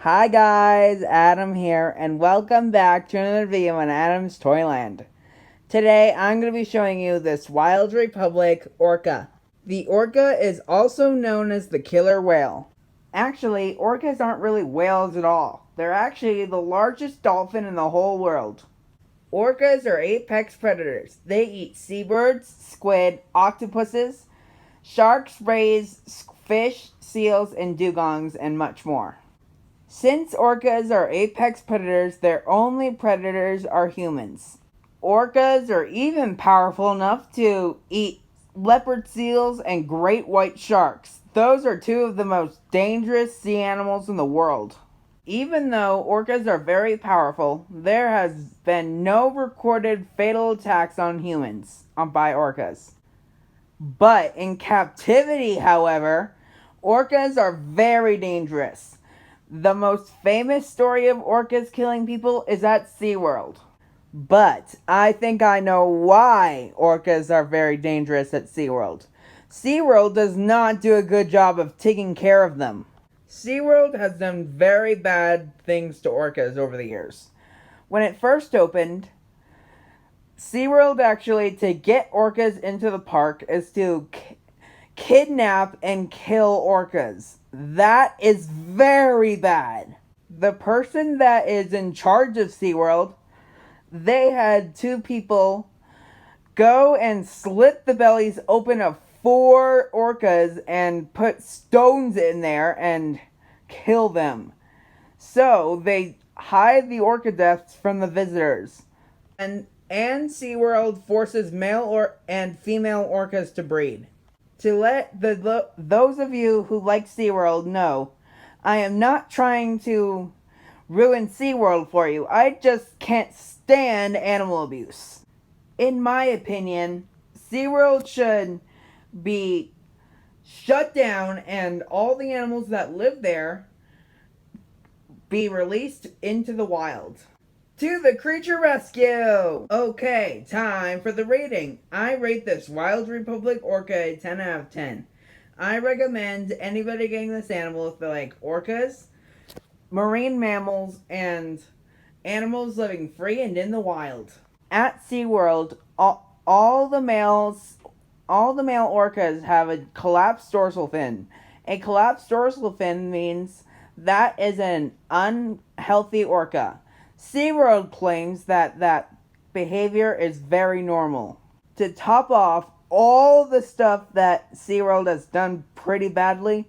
Hi guys, Adam here, and welcome back to another video on Adam's Toyland. Today I'm going to be showing you this Wild Republic orca. The orca is also known as the killer whale. Actually, orcas aren't really whales at all. They're actually the largest dolphin in the whole world. Orcas are apex predators. They eat seabirds, squid, octopuses, sharks, rays, fish, seals, and dugongs, and much more. Since orcas are apex predators, their only predators are humans. Orcas are even powerful enough to eat leopard seals and great white sharks. Those are two of the most dangerous sea animals in the world. Even though orcas are very powerful, there has been no recorded fatal attacks on humans by orcas. But in captivity, however, orcas are very dangerous. The most famous story of orcas killing people is at SeaWorld. But I think I know why orcas are very dangerous at SeaWorld. SeaWorld does not do a good job of taking care of them. SeaWorld has done very bad things to orcas over the years. When it first opened, SeaWorld actually, to get orcas into the park, is to kidnap and kill orcas. That is very bad. The person that is in charge of SeaWorld, they had two people go and slit the bellies open of 4 orcas and put stones in there and kill them. So they hide the orca deaths from the visitors. And SeaWorld forces male and female orcas to breed. To let those of you who like SeaWorld know, I am not trying to ruin SeaWorld for you. I just can't stand animal abuse. In my opinion, SeaWorld should be shut down and all the animals that live there be released into the wild. To the creature rescue! Okay, time for the rating. I rate this Wild Republic orca a 10 out of 10. I recommend anybody getting this animal if they like orcas, marine mammals, and animals living free and in the wild. At SeaWorld, all the male orcas have a collapsed dorsal fin. A collapsed dorsal fin means that is an unhealthy orca. SeaWorld claims that behavior is very normal. To top off all the stuff that SeaWorld has done pretty badly,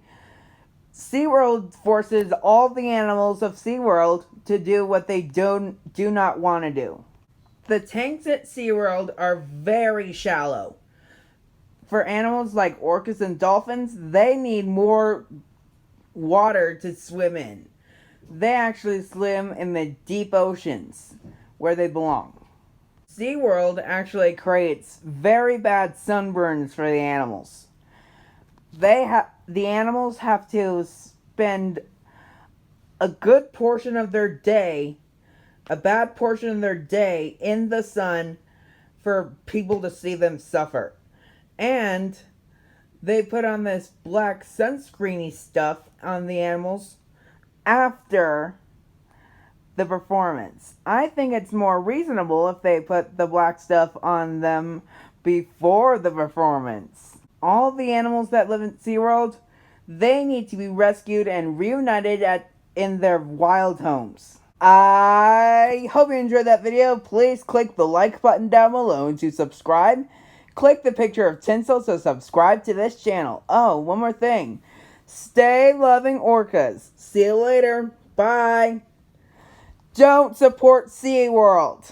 SeaWorld forces all the animals of SeaWorld to do what they do not want to do. The tanks at SeaWorld are very shallow. For animals like orcas and dolphins, they need more water to swim in. They actually swim in the deep oceans, where they belong. SeaWorld actually creates very bad sunburns for the animals. The animals have to spend a good portion of their day, a bad portion of their day, in the sun for people to see them suffer. And they put on this black sunscreeny stuff on the animals after the performance. I think it's more reasonable if they put the black stuff on them before the performance. All the animals that live in SeaWorld, they need to be rescued and reunited in their wild homes. I hope you enjoyed that video. Please click the like button down below and to subscribe. Click the picture of Tinsel to subscribe to this channel. Oh, one more thing. Stay loving orcas. See you later. Bye. Don't support SeaWorld.